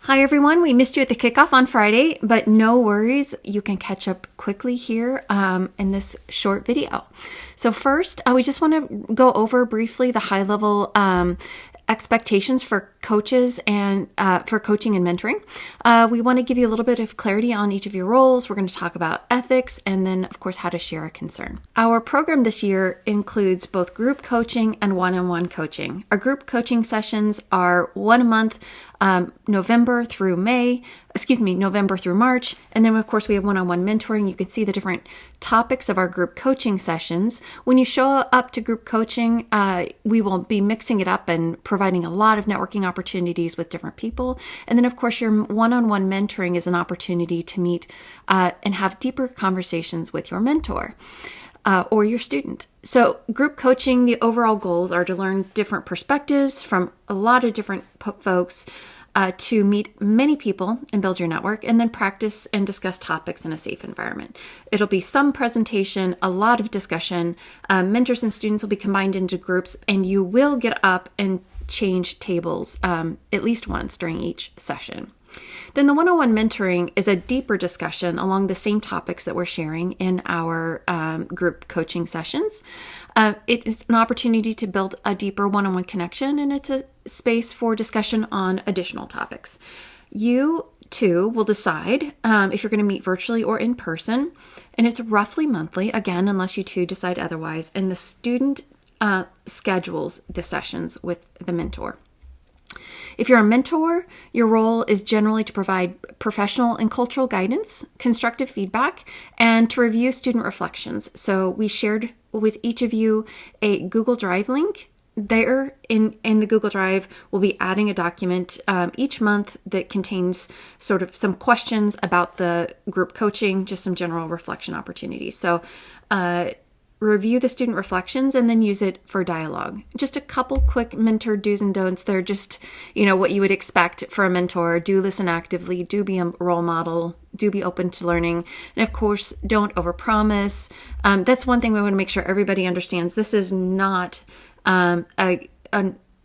Hi everyone, we missed you at the kickoff on Friday, but no worries, you can catch up quickly here in this short video. So first, we just want to go over briefly the high-level expectations for coaches and for coaching and mentoring. We want to give you a little bit of clarity on each of your roles. We're going to talk about ethics and then, of course, how to share a concern. Our program this year includes both group coaching and one-on-one coaching. Our group coaching sessions are 1 a month, November through March. And then, of course, we have one-on-one mentoring. You can see the different topics of our group coaching sessions. When you show up to group coaching, we will be mixing it up and providing a lot of networking opportunities with different people. And then, of course, your one-on-one mentoring is an opportunity to meet and have deeper conversations with your mentor. Or your student. So group coaching, the overall goals are to learn different perspectives from a lot of different folks, to meet many people and build your network, and then practice and discuss topics in a safe environment. It'll be some presentation, a lot of discussion. Mentors and students will be combined into groups, and you will get up and change tables at least once during each session. Then the one-on-one mentoring is a deeper discussion along the same topics that we're sharing in our group coaching sessions. It is an opportunity to build a deeper one-on-one connection, and it's a space for discussion on additional topics. You too will decide if you're going to meet virtually or in person, and it's roughly monthly, again, unless you two decide otherwise, and the student schedules the sessions with the mentor. If you're a mentor, your role is generally to provide professional and cultural guidance, constructive feedback, and to review student reflections. So we shared with each of you a Google Drive link. There in the Google Drive, we'll be adding a document each month that contains sort of some questions about the group coaching, just some general reflection opportunities. So review the student reflections and then use it for dialogue. Just a couple quick mentor do's and don'ts. They're just, what you would expect for a mentor. Do listen actively, do be a role model, do be open to learning. And of course, don't overpromise. That's one thing we want to make sure everybody understands. This is not a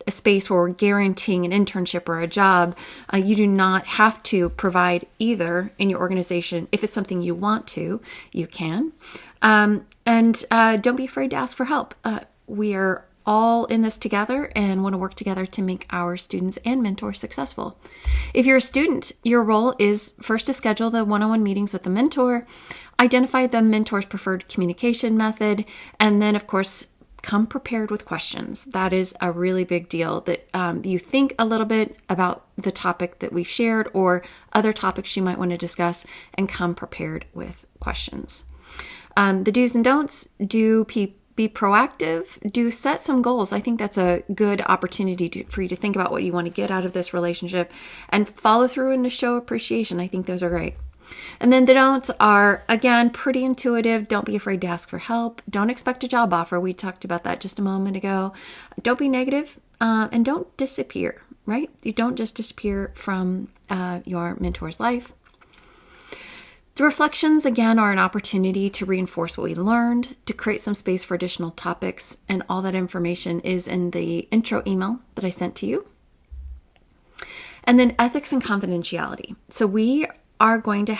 space where we're guaranteeing an internship or a job. You do not have to provide either in your organization. If it's something you want to, you can. And don't be afraid to ask for help. We are all in this together and want to work together to make our students and mentors successful. If you're a student, your role is first to schedule the one-on-one meetings with the mentor, identify the mentor's preferred communication method, and then, of course, come prepared with questions. That is a really big deal, that you think a little bit about the topic that we've shared or other topics you might want to discuss, and come prepared with questions. The do's and don'ts: do be proactive, do set some goals. I think that's a good opportunity for you to think about what you want to get out of this relationship and follow through and to show appreciation. I think those are great. And then the don'ts are, again, pretty intuitive. Don't be afraid to ask for help. Don't expect a job offer. We talked about that just a moment ago. Don't be negative, and don't disappear, right? You don't just disappear from your mentor's life. The reflections, again, are an opportunity to reinforce what we learned, to create some space for additional topics, and all that information is in the intro email that I sent to you. And then ethics and confidentiality. So we are going to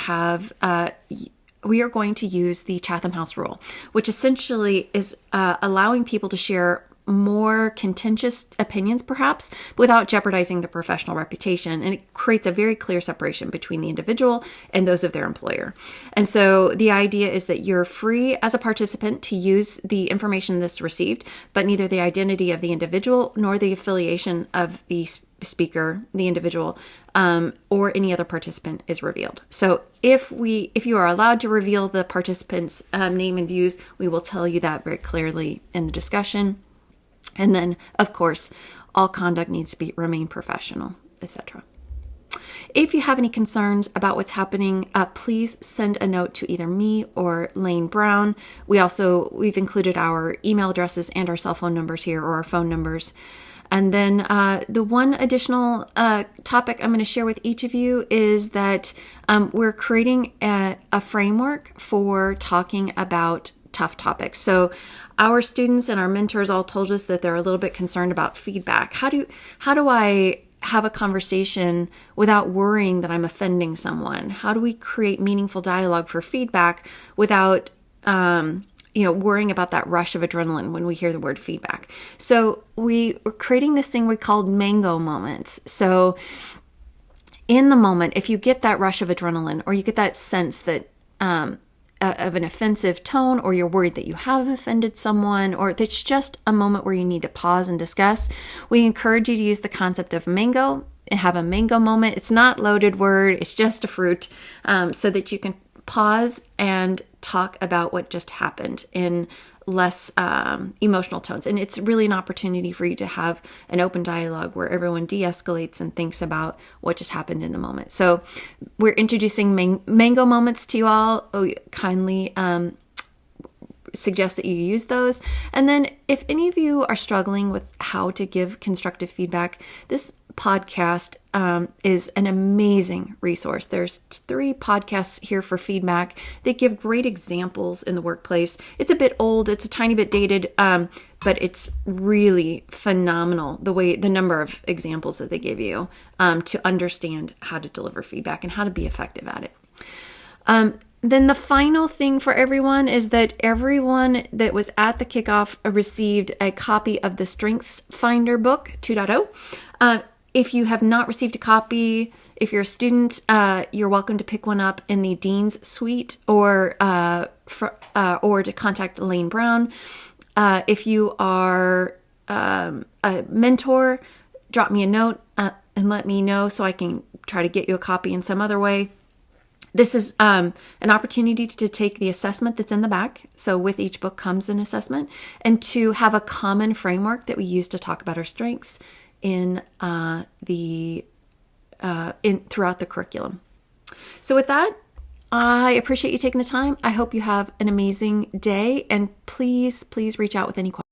use the Chatham House rule, which essentially is allowing people to share more contentious opinions, perhaps, without jeopardizing the professional reputation. And it creates a very clear separation between the individual and those of their employer. And so the idea is that you're free as a participant to use the information that's received, but neither the identity of the individual nor the affiliation of the speaker, the individual, or any other participant is revealed. So if you are allowed to reveal the participant's name and views, we will tell you that very clearly in the discussion. And then, of course, all conduct needs to remain professional, etc. If you have any concerns about what's happening, please send a note to either me or Lane Brown. We've included our email addresses and our cell phone numbers here, or our phone numbers. And then the one additional topic I'm going to share with each of you is that we're creating a framework for talking about tough topics. So our students and our mentors all told us that they're a little bit concerned about feedback. How do I have a conversation without worrying that I'm offending someone? How do we create meaningful dialogue for feedback without, worrying about that rush of adrenaline when we hear the word feedback? So we're creating this thing we called mango moments. So in the moment, if you get that rush of adrenaline, or you get that sense that of an offensive tone, or you're worried that you have offended someone, or it's just a moment where you need to pause and discuss, we encourage you to use the concept of mango and have a mango moment. It's not a loaded word, it's just a fruit, so that you can pause and talk about what just happened in less emotional tones. And it's really an opportunity for you to have an open dialogue where everyone de-escalates and thinks about what just happened in the moment. So we're introducing mango moments to you all. Kindly suggest that you use those. And then if any of you are struggling with how to give constructive feedback, this podcast is an amazing resource. There's 3 podcasts here for feedback. They give great examples in the workplace. It's a bit old, it's a tiny bit dated, but it's really phenomenal the number of examples that they give you to understand how to deliver feedback and how to be effective at it. Then the final thing for everyone is that everyone that was at the kickoff received a copy of the Strengths Finder book 2.0. If you have not received a copy, if you're a student, you're welcome to pick one up in the Dean's Suite, or to contact Elaine Brown. If you are a mentor, drop me a note and let me know so I can try to get you a copy in some other way. This is an opportunity to take the assessment that's in the back. So with each book comes an assessment, and to have a common framework that we use to talk about our strengths throughout the curriculum. So with that, I appreciate you taking the time. I hope you have an amazing day, and please reach out with any questions.